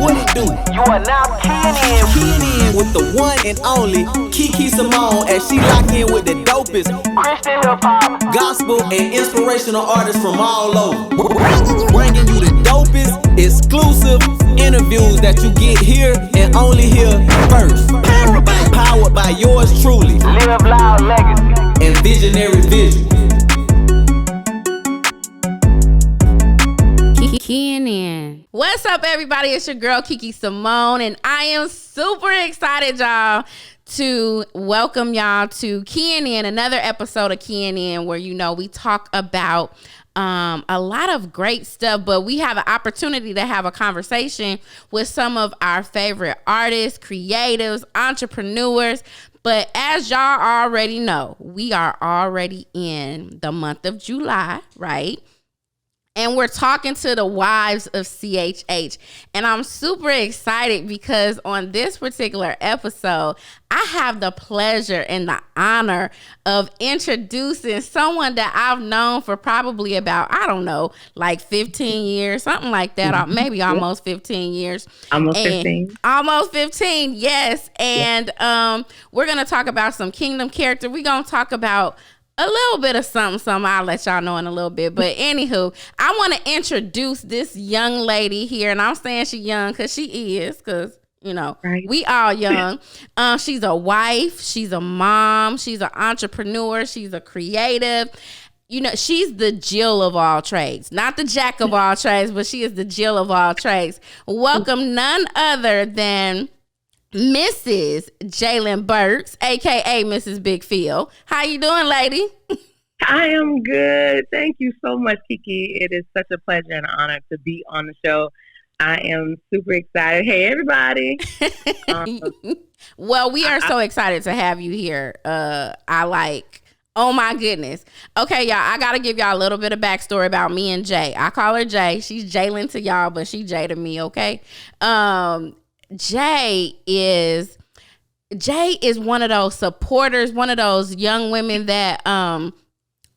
what it do? You are now keying in With the one and only Kiki Simone, as she lock in with the dopest Christian hip hop. gospel and inspirational artists from all over. Bringing you the dopest, exclusive interviews that you get here and only here first. Powered by yours truly Live Loud Legacy. and Visionary Vision. Qui'N. What's up, everybody? It's your girl Kiki Simone, and I am super excited, y'all, to welcome y'all to Qui'N, another episode of Qui'N, where we talk about a lot of great stuff, but we have an opportunity to have a conversation with some of our favorite artists, creatives, entrepreneurs. But as y'all already know, we are already in the month of July, right? And we're talking to the wives of CHH. And I'm super excited because on this particular episode, I have the pleasure and the honor of introducing someone that I've known for probably about, like 15 years, something like that, or maybe almost 15 years. Almost 15. Almost 15, yes. And we're going to talk about some kingdom character. We're going to talk about a little bit of something. I'll let y'all know in a little bit. But anywho, I want to introduce this young lady here. And I'm saying she's young because she is, because, right. We all young. She's a wife. She's a mom. She's an entrepreneur. She's a creative. She's the Jill of all trades. Not the Jack of all trades, but she is the Jill of all trades. Welcome none other than Mrs. Jaelyn Burks, aka Mrs. Big Phil. How you doing, lady? I am good. Thank you so much, Kiki. It is such a pleasure and honor to be on the show. I am super excited. Hey, everybody. Well, we are so excited to have you here. Oh my goodness. Okay, y'all, I got to give y'all a little bit of backstory about me and Jay. I call her Jay. She's Jaelyn to y'all, but she Jay to me, okay? Jay is one of those supporters, one of those young women that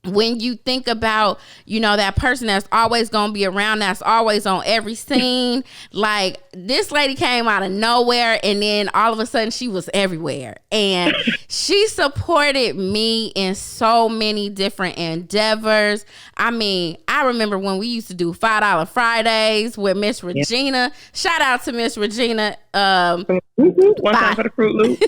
when you think about, that person that's always going to be around, that's always on every scene, like this lady came out of nowhere and then all of a sudden she was everywhere. And she supported me in so many different endeavors. I mean, I remember when we used to do $5 Fridays with Miss Regina. Shout out to Miss Regina. One time for the Fruit Loop.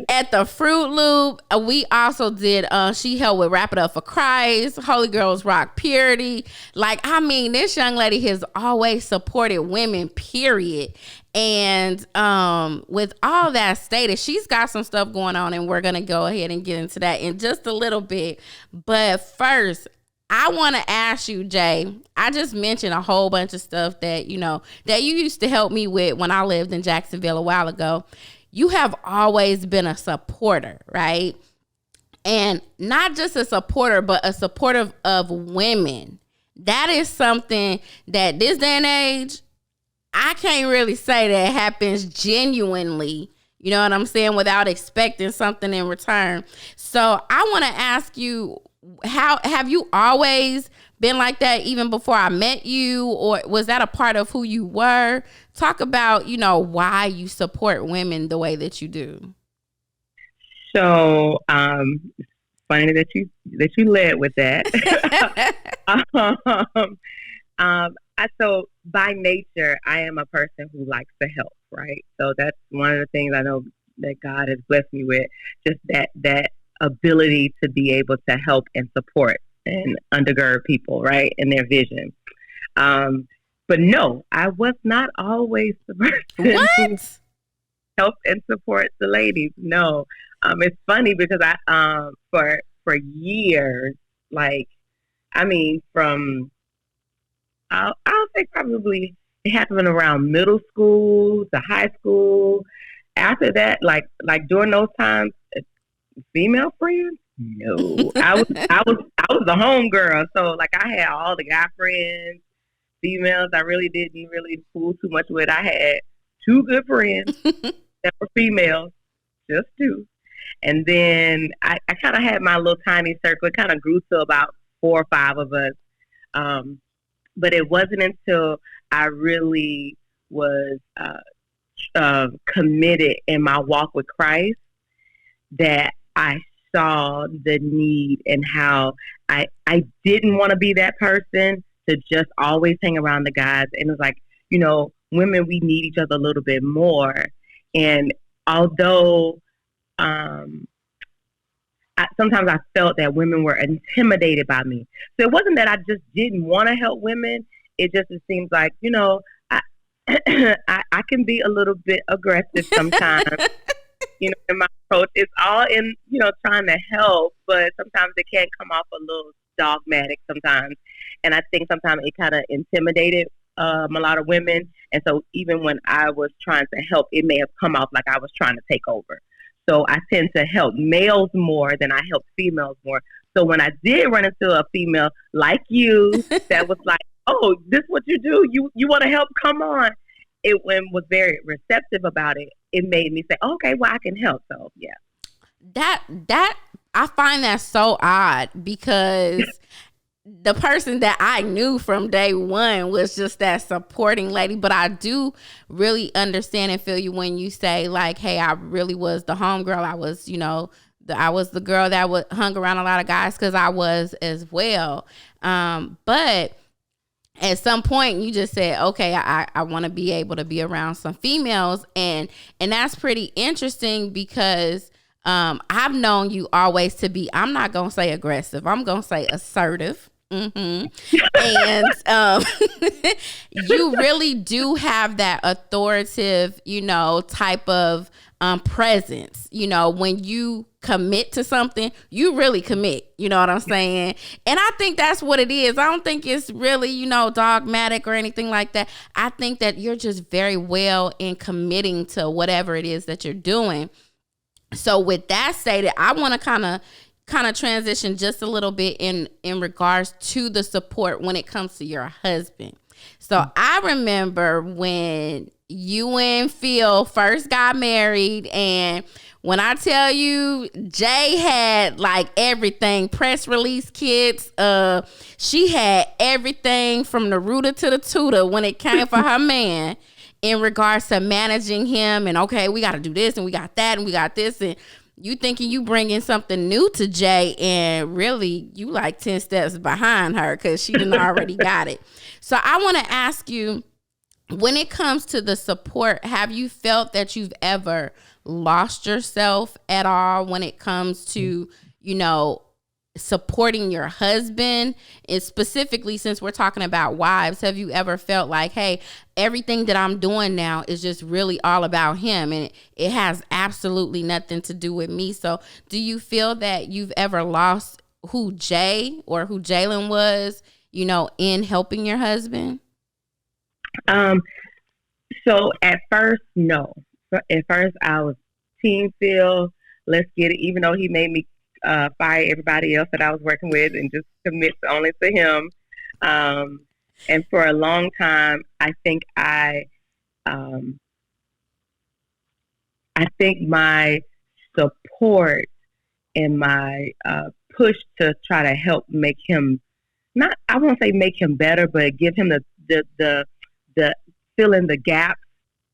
At the Fruit Loop. We also did, she helped with Wrap It Up for Christ, Holy Girls Rock Purity. This young lady has always supported women, period. And with all that stated, she's got some stuff going on, and we're going to go ahead and get into that in just a little bit. But first, I want to ask you, Jay, I just mentioned a whole bunch of stuff that, that you used to help me with when I lived in Jacksonville a while ago. You have always been a supporter, right? And not just a supporter, but a supporter of women. That is something that this day and age, I can't really say that happens genuinely, you know what I'm saying, without expecting something in return. So I want to ask you, how have you always been like that even before I met you, or was that a part of who you were? Talk about, why you support women the way that you do. So, funny that you led with that. So by nature, I am a person who likes to help, right? So that's one of the things I know that God has blessed me with, just that ability to be able to help and support and undergird people, right, in their vision. But no, I was not always the person who helped and support the ladies. No, it's funny because I for years, from I'll say probably it happened around middle school to high school. After that, like during those times, female friends? No, I was the home girl. So I had all the guy friends, females. I really didn't fool too much with. I had two good friends that were females, just two. And then I kind of had my little tiny circle. It kind of grew to about 4 or 5 of us. But it wasn't until I really was committed in my walk with Christ, that I saw the need and how I didn't want to be that person to just always hang around the guys. And it was like, women, we need each other a little bit more. And although sometimes I felt that women were intimidated by me. So it wasn't that I just didn't want to help women. It seems like, I, I can be a little bit aggressive sometimes. In my approach, it's all in, trying to help, but sometimes it can come off a little dogmatic sometimes. And I think sometimes it kind of intimidated a lot of women. And so even when I was trying to help, it may have come off like I was trying to take over. So I tend to help males more than I help females more. So when I did run into a female like you that was like, oh, this is what you do? You want to help? Come on. It was very receptive about it. It made me say, okay, well, I can help. So, yeah. That I find that so odd, because the person that I knew from day one was just that supporting lady. But I do really understand and feel you when you say, like, hey, I really was the homegirl. I was, I was the girl that hung around a lot of guys, because I was as well. But at some point you just said, okay, I want to be able to be around some females. And that's pretty interesting, because I've known you always to be, I'm not going to say aggressive, I'm going to say assertive. And you really do have that authoritative, type of presence. When you commit to something, you really commit. You know what I'm saying? And I think that's what it is. I don't think it's really, dogmatic or anything like that. I think that you're just very well in committing to whatever it is that you're doing. So with that stated, I want to kind of transition just a little bit in regards to the support when it comes to your husband. So I remember when you and Phil first got married, and when I tell you, Jay had like everything, press release kits. She had everything from the rooter to the tutor when it came for her man in regards to managing him. And okay, we got to do this and we got that and we got this. And you thinking you bringing something new to Jay, and really you like 10 steps behind her, because she done already got it. So I want to ask you, when it comes to the support, have you felt that you've ever lost yourself at all when it comes to, supporting your husband? And specifically, since we're talking about wives, have you ever felt like, hey, everything that I'm doing now is just really all about him, and it has absolutely nothing to do with me? So do you feel that you've ever lost who Jay or who Jaelyn was, in helping your husband? So at first, no. At first, I was Team Phil. Let's get it. Even though he made me fire everybody else that I was working with and just commit only to him. And for a long time, I think my support and my push to try to help make him, I won't say make him better, but give him the fill in the gaps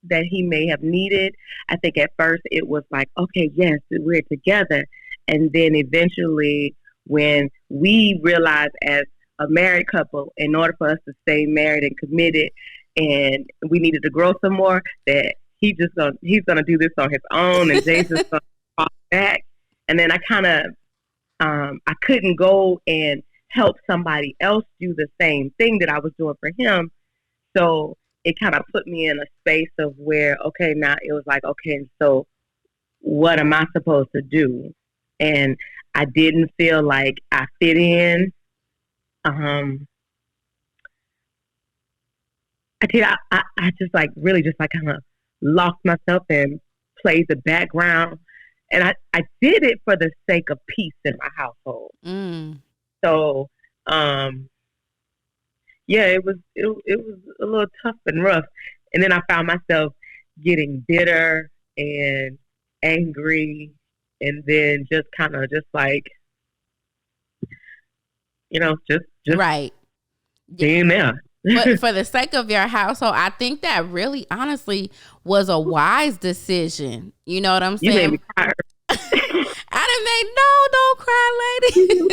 that he may have needed. I think at first it was like, okay, yes, we're together. And then eventually when we realized as a married couple, in order for us to stay married and committed, and we needed to grow some more, that he's going to do this on his own, and Jay's just going to fall back. And then I kind of, I couldn't go and help somebody else do the same thing that I was doing for him. So it kind of put me in a space of where, okay, now it was like, okay, so what am I supposed to do? And I didn't feel like I fit in. I just like really just like kind of lost myself and played the background. And I did it for the sake of peace in my household. So, yeah, it was a little tough and rough. And then I found myself getting bitter and angry, and then just kind of just like, just right, being there. But for the sake of your household, I think that really, honestly, was a wise decision. You know what I'm You saying? made me cry. I didn't make, no, don't cry, lady. You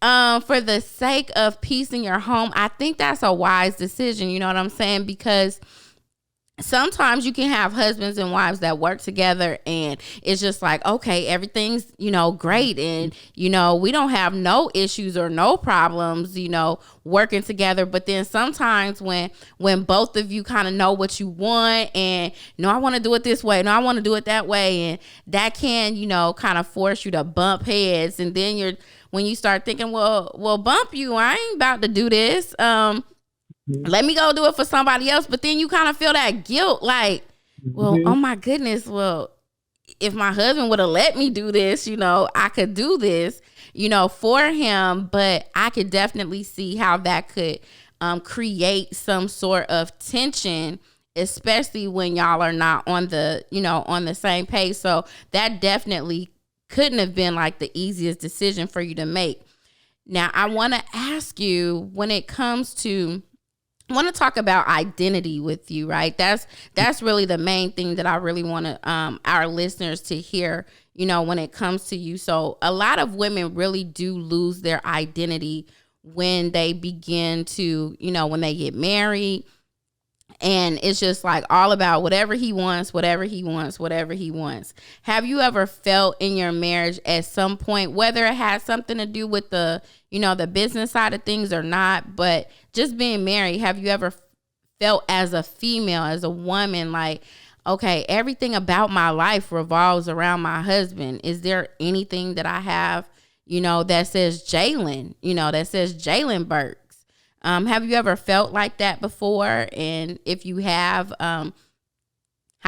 cried. For the sake of peace in your home, I think that's a wise decision. You know what I'm saying? Because sometimes you can have husbands and wives that work together and it's just like, okay, everything's, great. And, we don't have no issues or no problems, working together. But then sometimes when both of you kind of know what you want and, no, I want to do it this way. No, I want to do it that way. And that can, kind of force you to bump heads. And then when you start thinking, well, bump you, I ain't about to do this. Let me go do it for somebody else. But then you kind of feel that guilt, like, well, oh my goodness. Well, if my husband would have let me do this, I could do this, for him. But I could definitely see how that could create some sort of tension, especially when y'all are not on the, on the same page. So that definitely couldn't have been like the easiest decision for you to make. Now, I want to ask you, when it comes to, I want to talk about identity with you, right? That's really the main thing that I really want to our listeners to hear, when it comes to you. So a lot of women really do lose their identity when they begin to, when they get married. And it's just like all about whatever he wants, whatever he wants, whatever he wants. Have you ever felt in your marriage at some point, whether it has something to do with the, the business side of things or not, but just being married, have you ever felt as a female, as a woman, like, okay, everything about my life revolves around my husband? Is there anything that I have, that says Jaelyn, that says Jaelyn Burks? Have you ever felt like that before? And if you have, how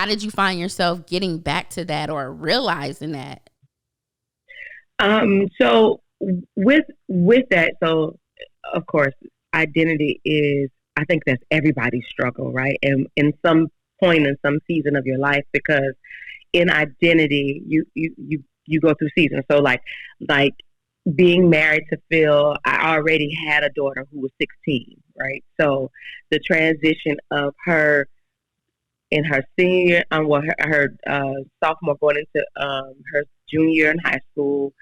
did you find yourself getting back to that or realizing that? So with that, so of course, identity is, I think that's everybody's struggle, right? And in some point in some season of your life, because in identity, you go through seasons. So like being married to Phil, I already had a daughter who was 16, right? So the transition of her in her senior, her sophomore going into her junior year in high school,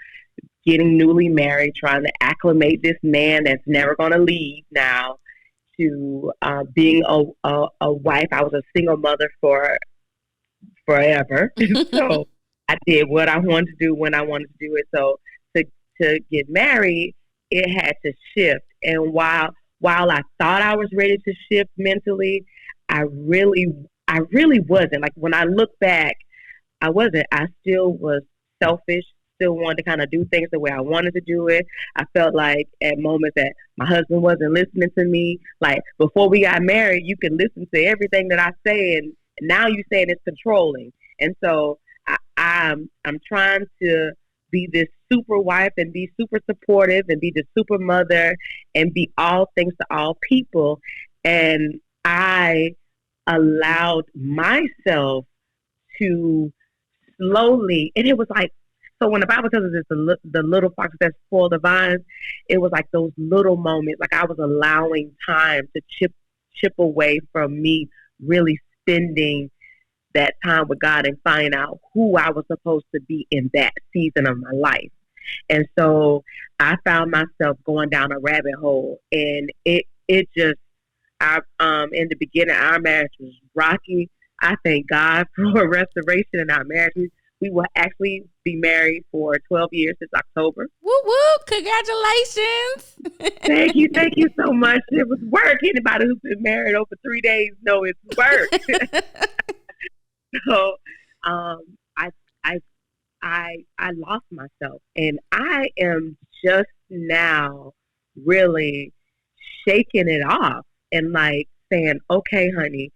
getting newly married, trying to acclimate this man that's never going to leave now, to being a wife. I was a single mother for forever. So I did what I wanted to do when I wanted to do it. So to get married, it had to shift. And while I thought I was ready to shift mentally, I really wasn't. Like when I look back, I wasn't. I still was selfish, still wanted to kind of do things the way I wanted to do it. I felt like at moments that my husband wasn't listening to me. Like before we got married, you can listen to everything that I say, and now you saying it's controlling. And so I'm trying to be this super wife and be super supportive and be the super mother and be all things to all people. And I allowed myself to slowly, and it was like, so when the Bible tells us it's the little foxes that spoil the vines, it was like those little moments, like I was allowing time to chip away from me really spending that time with God and finding out who I was supposed to be in that season of my life. And so I found myself going down a rabbit hole, and it just, in the beginning, our marriage was rocky. I thank God for restoration in our marriage. We will actually be married for 12 years this October. Woo woo! Congratulations! Thank you so much. It was work. Anybody who's been married over 3 days know it's work. So, I lost myself, and I am just now really shaking it off and like saying, okay, honey,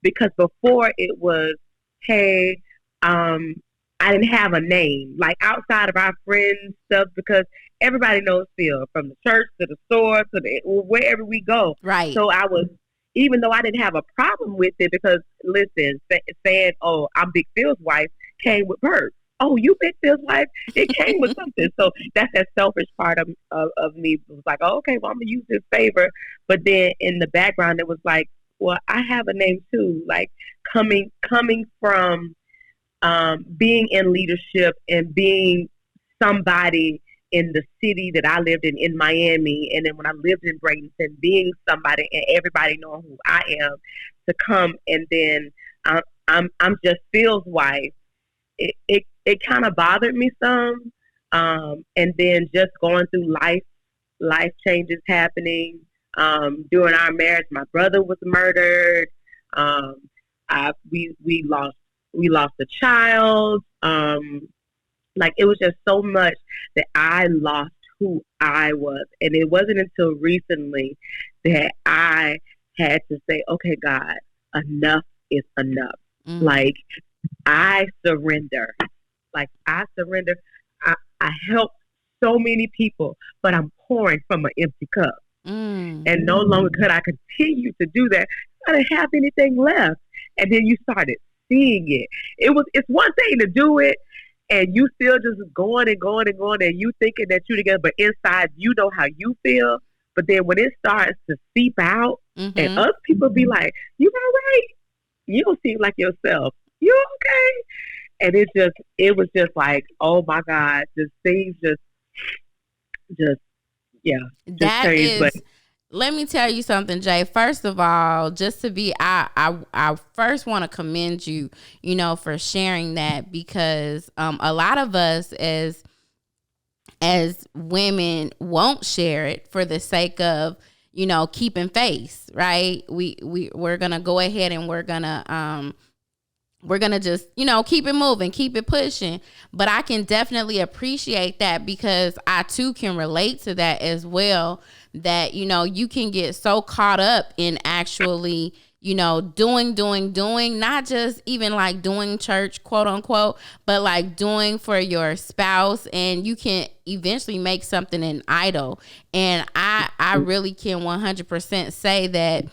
because before it was, hey, I didn't have a name, like outside of our friends stuff, because everybody knows Phil from the church to the store to wherever we go. Right. So I was, even though I didn't have a problem with it, because listen, saying, oh, I'm Big Phil's wife came with Burks. oh, you picked this wife. It came with something. So that's that selfish part of me. It was like, oh, okay, well, I'm going to use this favor. But then in the background, it was like, well, I have a name too. Like coming from being in leadership and being somebody in the city that I lived in Miami, and then when I lived in Bradenton, being somebody and everybody knowing who I am, to come and then I'm just Phil's wife. It kind of bothered me some, and then just going through life changes happening. During our marriage, my brother was murdered. We lost a child. Like it was just so much that I lost who I was. And it wasn't until recently that I had to say, okay, God, enough is enough. Like I surrender. I helped so many people, but I'm pouring from an empty cup. And no longer could I continue to do that. I didn't have anything left. And then you started seeing it. It's one thing to do it, and you still just going and going and going, and you thinking that you together, but inside you know how you feel. But then when it starts to seep out, and other people be like, "You all right? You don't seem like yourself. You okay?" And it was just like, oh my God, just things just changed. But let me tell you something, Jay. First of all, just to be, I first want to commend you, for sharing that, because a lot of us as women won't share it for the sake of, keeping face, right? We're gonna go ahead and we're gonna just, keep it moving, keep it pushing. But I can definitely appreciate that, because I too can relate to that as well. That, you can get so caught up in actually, doing, not just even like doing church, quote unquote, but like doing for your spouse, and you can eventually make something an idol. And I really can 100% say that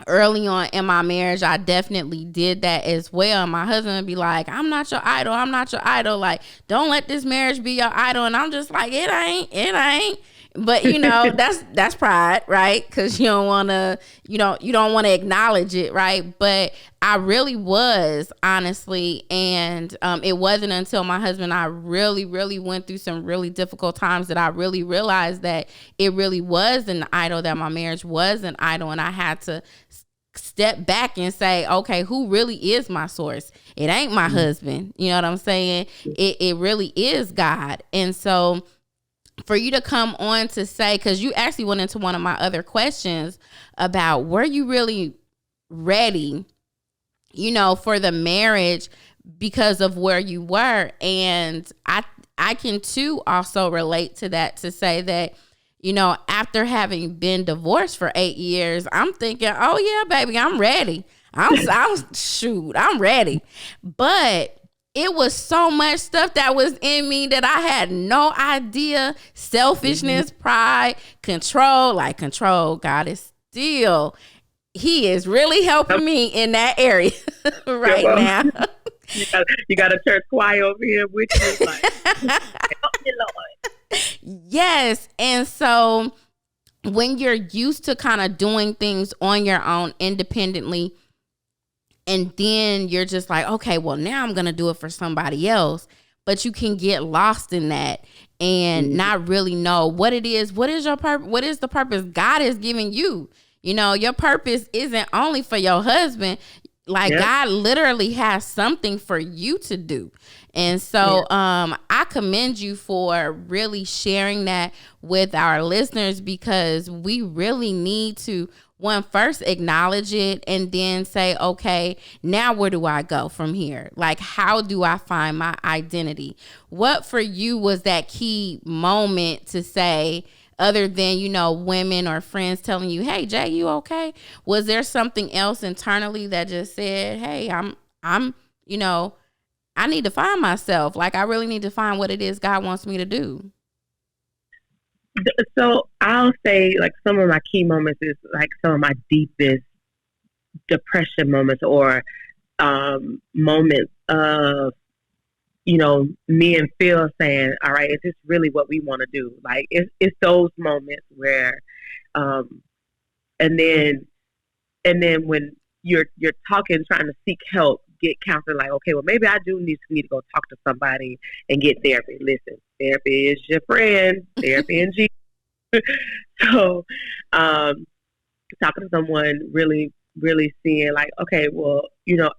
early on in my marriage, I definitely did that as well. My husband would be like, I'm not your idol. I'm not your idol. Like, don't let this marriage be your idol. And I'm just like, it ain't. But, that's pride, right? Because you don't want to, you don't want to acknowledge it, right? But I really was, honestly. And it wasn't until my husband and I really, really went through some really difficult times that I really realized that it really was an idol, that my marriage was an idol. And I had to step back and say, okay, who really is my source? It ain't my husband. You know what I'm saying? It really is God. And so for you to come on to say, because you actually went into one of my other questions about, were you really ready, for the marriage because of where you were? And I can too also relate to that, to say that, after having been divorced for 8 years, I'm thinking, oh yeah, baby, I'm ready. I'm ready. But it was so much stuff that was in me that I had no idea. Selfishness, pride, control. God is still, he is really helping me in that area right now. You got a church choir over here with you. Like, help me, Lord. Yes. And so when you're used to kind of doing things on your own independently, and then you're just like, okay, well, now I'm going to do it for somebody else. But you can get lost in that and not really know what it is. What is your purpose? What is the purpose God is giving you? Your purpose isn't only for your husband. Like, God literally has something for you to do. And so I commend you for really sharing that with our listeners, because we really need to, first acknowledge it, and then say, okay, now where do I go from here? Like, how do I find my identity? What for you was that key moment to say, other than, women or friends telling you, hey, Jay, you okay? Was there something else internally that just said, hey, I'm, I need to find myself. Like, I really need to find what it is God wants me to do. So I'll say, like, some of my key moments is like some of my deepest depression moments, or moments of me and Phil saying, all right, is this really what we want to do? Like, it's those moments where, um, and then, when you're talking, trying to seek help, get counseling, like, okay, well, maybe I do need to go talk to somebody and get therapy. Listen, therapy is your friend, therapy and Jesus. So, talking to someone, really, really seeing like, okay, well,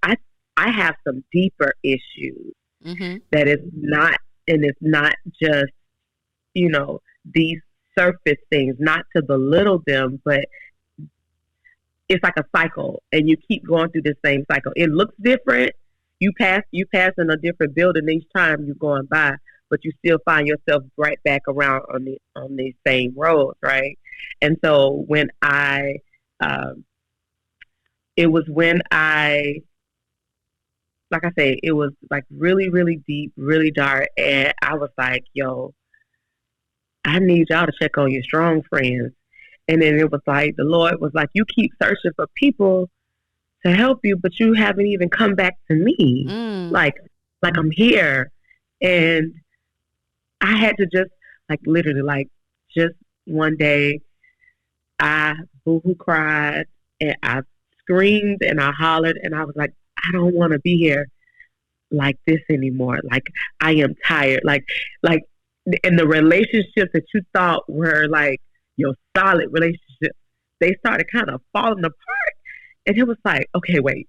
I have some deeper issues that is not, and it's not just, these surface things, not to belittle them, but it's like a cycle and you keep going through the same cycle. It looks different. You pass in a different building each time you're going by, but you still find yourself right back around on these same roads, right? And so it was when like I say, it was like really, really deep, really dark. And I was like, yo, I need y'all to check on your strong friends. And then it was like, the Lord was like, you keep searching for people to help you, but you haven't even come back to me. Like I'm here. And I had to just like, literally, like just one day I boo-hoo cried and I screamed and I hollered and I was like, I don't want to be here like this anymore. Like I am tired. Like, and the relationships that you thought were like your solid relationships, they started kind of falling apart. And it was like, okay, wait,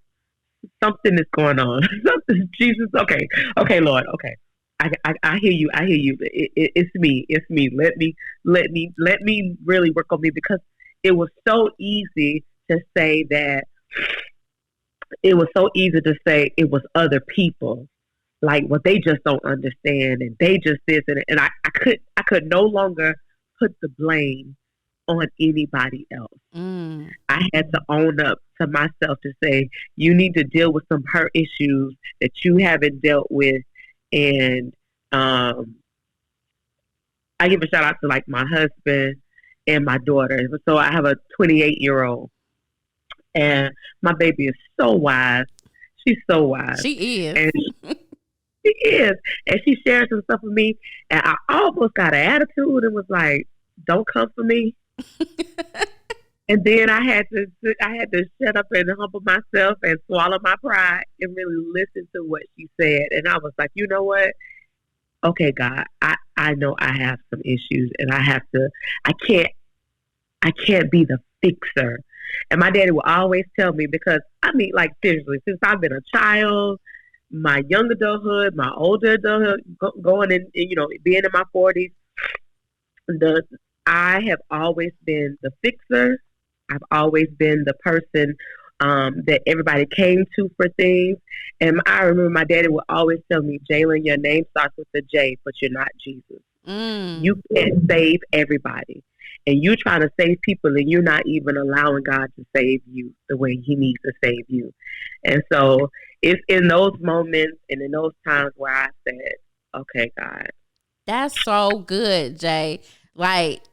something is going on. Something, Jesus. Okay, Lord. Okay. I hear you. It's me. Let me really work on me, because it was so easy to say that. It was so easy to say it was other people, like, well, they just don't understand and they just this and I could no longer put the blame on anybody else. I had to own up to myself to say, you need to deal with some hurt issues that you haven't dealt with. And I give a shout out to like my husband and my daughter. So I have a 28-year-old. And my baby is so wise. She's so wise. She is. And she is. And she shared some stuff with me. And I almost got an attitude and was like, don't come for me. And then I had to shut up and humble myself and swallow my pride and really listen to what she said. And I was like, you know what? Okay, God, I know I have some issues and I can't be the fixer. And my daddy will always tell me, because I mean, like, seriously, since I've been a child, my young adulthood, my older adulthood, going in, being in my 40s, I have always been the fixer. I've always been the person that everybody came to for things. And I remember my daddy would always tell me, Jaelyn, your name starts with a J, but you're not Jesus. You can't save everybody. And you're trying to save people and you're not even allowing God to save you the way he needs to save you. And so it's in those moments and in those times where I said, okay, God. That's so good, Jay. Like,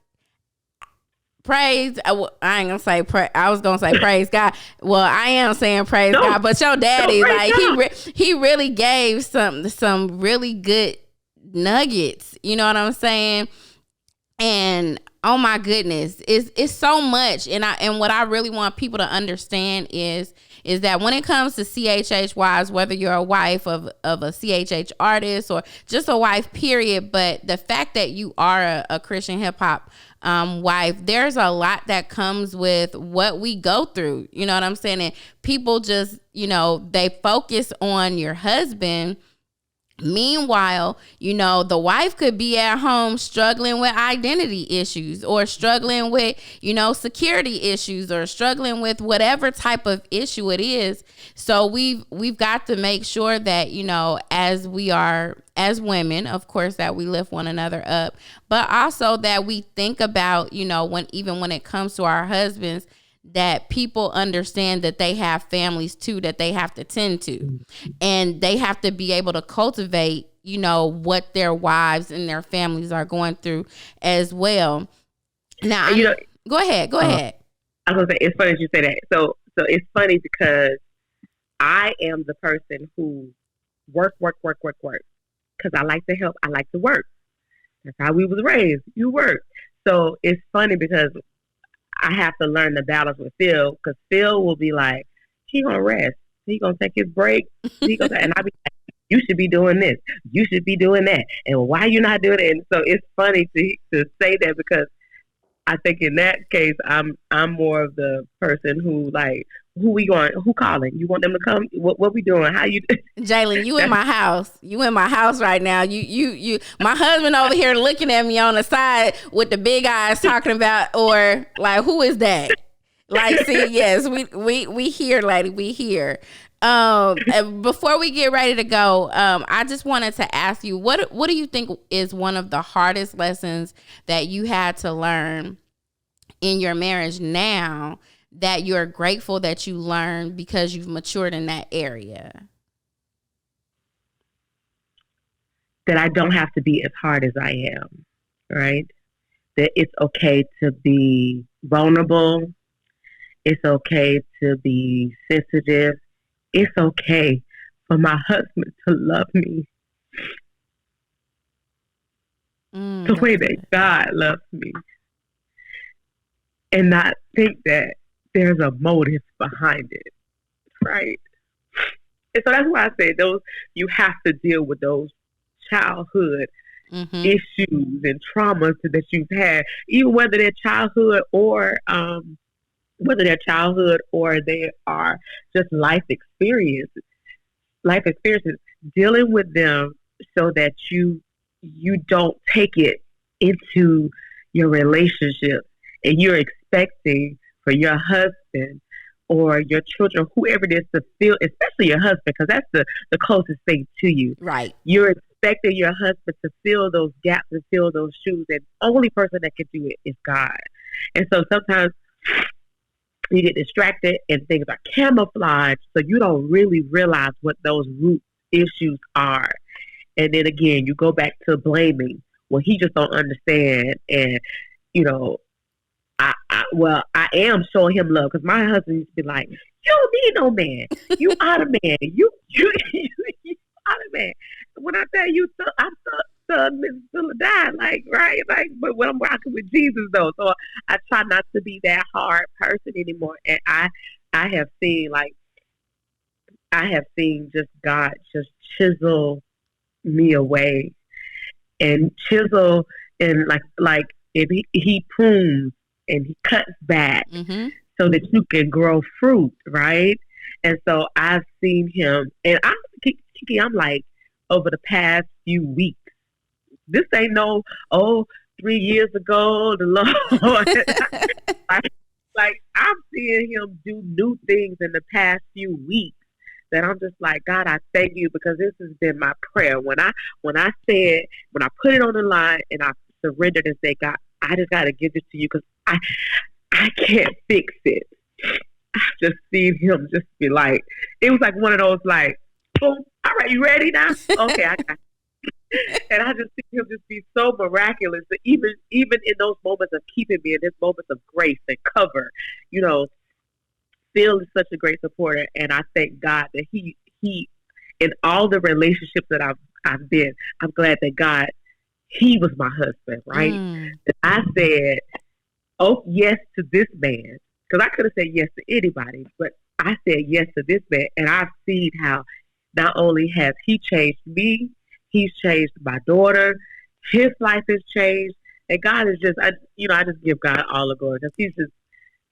praise, I ain't gonna say I was gonna say praise God. Well, I am saying praise God, but your daddy, like, he really gave some really good nuggets. You know what I'm saying? And oh my goodness, it's so much. And what I really want people to understand is that when it comes to CHH wives, whether you're a wife of a CHH artist or just a wife, period, but the fact that you are a Christian hip hop wife, there's a lot that comes with what we go through. You know what I'm saying? And people just, they focus on your husband. Meanwhile, the wife could be at home struggling with identity issues or struggling with, security issues or struggling with whatever type of issue it is. So we've got to make sure that, as we are, as women, of course, that we lift one another up, but also that we think about, when it comes to our husbands, that people understand that they have families too that they have to tend to, and they have to be able to cultivate, what their wives and their families are going through as well. Now, go ahead. I was gonna say, it's funny that you say that. So it's funny because I am the person who work. because I like to help. I like to work. That's how we was raised. You work. So it's funny because I have to learn the balance with Phil, because Phil will be like, he gonna rest. He gonna take his break. And I'll be like, you should be doing this. You should be doing that. And why you not doing it? And so it's funny to say that, because I think in that case, I'm more of the person who like, who calling? You want them to come? What we doing? How you? Jaelyn, you in my house. You in my house right now. You. My husband over here looking at me on the side with the big eyes, talking about, or like, who is that? Like, see, yes, we here, lady, we here. And before we get ready to go, I just wanted to ask you, what do you think is one of the hardest lessons that you had to learn in your marriage now that you're grateful that you learned because you've matured in that area? That I don't have to be as hard as I am, right? That it's okay to be vulnerable. It's okay to be sensitive. It's okay for my husband to love me the way that God loves me, and not think that there's a motive behind it, right? And so that's why I say you have to deal with those childhood issues and traumas that you've had, even whether they're childhood or they are just life experiences, dealing with them so that you don't take it into your relationship, and you're expecting for your husband or your children, whoever it is, to feel, especially your husband, because that's the closest thing to you. Right. You're expecting your husband to fill those gaps and fill those shoes, and the only person that can do it is God. And so sometimes you get distracted and things are camouflaged, so you don't really realize what those root issues are. And then again, you go back to blaming. Well, he just don't understand. And, I am showing him love, because my husband used to be like, you don't need no man. You are the man. You are the man. When I tell you, I'm still die, like, right? Like, but when I'm rocking with Jesus, though, so I try not to be that hard person anymore. And I have seen just God just chisel me away, and chisel, and like if he prunes and he cuts back so that you can grow fruit, right? And so I've seen him, and I'm like, over the past few weeks, this ain't 3 years ago, the Lord. like I'm seeing him do new things in the past few weeks that I'm just like, God, I thank you, because this has been my prayer. When I put it on the line and I surrendered and said, God, I just got to give this to you, because I can't fix it. I just seen him just be like, it was like one of those, like, boom, all right, you ready now? Okay, I got it. And I just see him just be so miraculous, that even in those moments of keeping me, in this moments of grace and cover, Phil is such a great supporter, and I thank God that he in all the relationships that I've been, I'm glad that God, he was my husband, right? That I said, oh yes to this man, because I could have said yes to anybody, but I said yes to this man, and I've seen how not only has he changed me, he's changed my daughter, his life has changed, and God is just, I just give God all the glory, because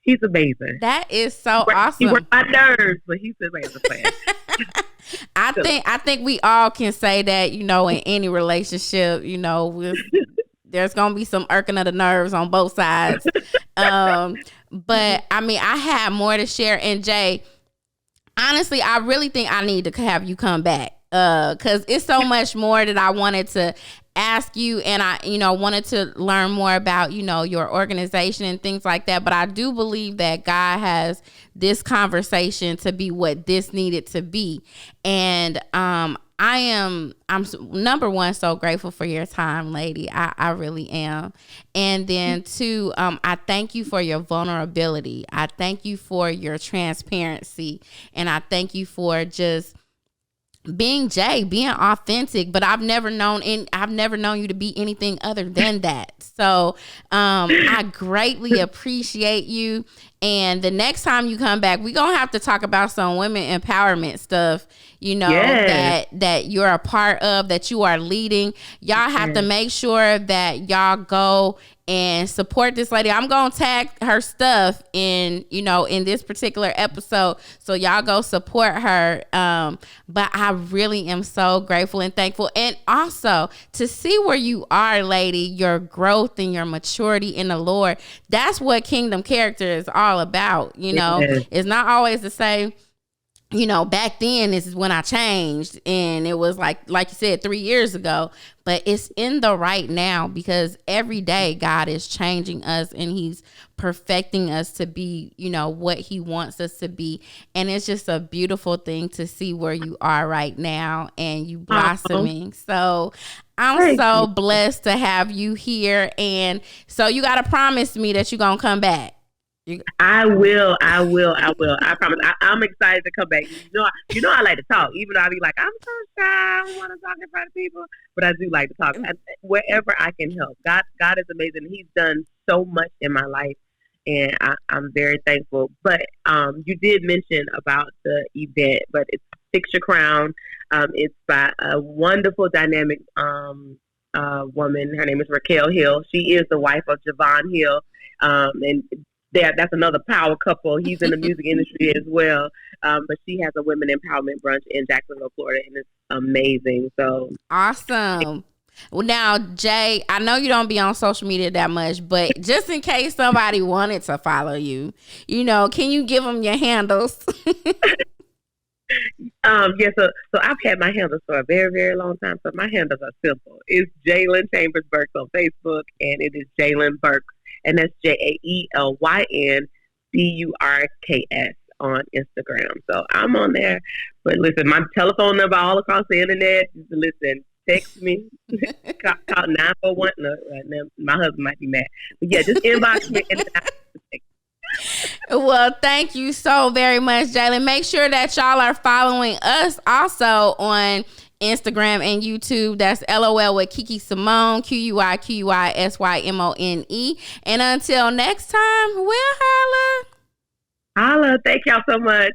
he's amazing. That is so awesome. He worked my nerves, but he's an amazing player. I think we all can say that, in any relationship, there's gonna be some irking of the nerves on both sides. But I mean, I had more to share. And Jay, honestly, I really think I need to have you come back, because it's so much more that I wanted to ask you, and I wanted to learn more about your organization and things like that. But I do believe that God has this conversation to be what this needed to be, and I'm number one, so grateful for your time, lady. I really am. And then two, I thank you for your vulnerability. I thank you for your transparency, and I thank you for just being Jay, being authentic, but I've never known you to be anything other than that. So I greatly appreciate you. And the next time you come back, we're gonna have to talk about some women empowerment stuff, that you're a part of, that you are leading. Y'all have to make sure that y'all go and support this lady. I'm gonna tag her stuff in this particular episode, so y'all go support her. But I really am so grateful and thankful, and also to see where you are, lady, your growth and your maturity in the Lord. That's what kingdom character is all about. It's not always the same. Back then, this is when I changed, and it was like you said, 3 years ago, but it's in the right now, because every day God is changing us and he's perfecting us to be, what he wants us to be. And it's just a beautiful thing to see where you are right now and you blossoming. So I'm so blessed to have you here. And so you got to promise me that you're going to come back. I will. I promise. I'm excited to come back. I like to talk, even though I be like, I'm so shy, I don't want to talk in front of people, but I do like to talk. Wherever I can help. God is amazing. He's done so much in my life, and I'm very thankful. But you did mention about the event, but it's Fix Your Crown. It's by a wonderful, dynamic woman. Her name is Raquel Hill. She is the wife of Javon Hill, and that's another power couple. He's in the music industry as well. But she has a women empowerment brunch in Jacksonville, Florida, and it's amazing. So awesome. Well, now, Jay, I know you don't be on social media that much, but just in case somebody wanted to follow you, can you give them your handles? So I've had my handles for a very, very long time. So my handles are simple. It's Jaelyn Chambers Burks on Facebook, and it is Jaelyn Burks. And that's JaelynBurks on Instagram. So I'm on there. But listen, my telephone number all across the internet. Listen, text me. Call 941. No, right now, my husband might be mad. But yeah, just inbox me. Well, thank you so very much, Jaelyn. Make sure that y'all are following us also on Instagram and YouTube. That's LOL with Kiki Simone, QUISYMONE. And until next time, we'll holla. Holla. Thank y'all so much.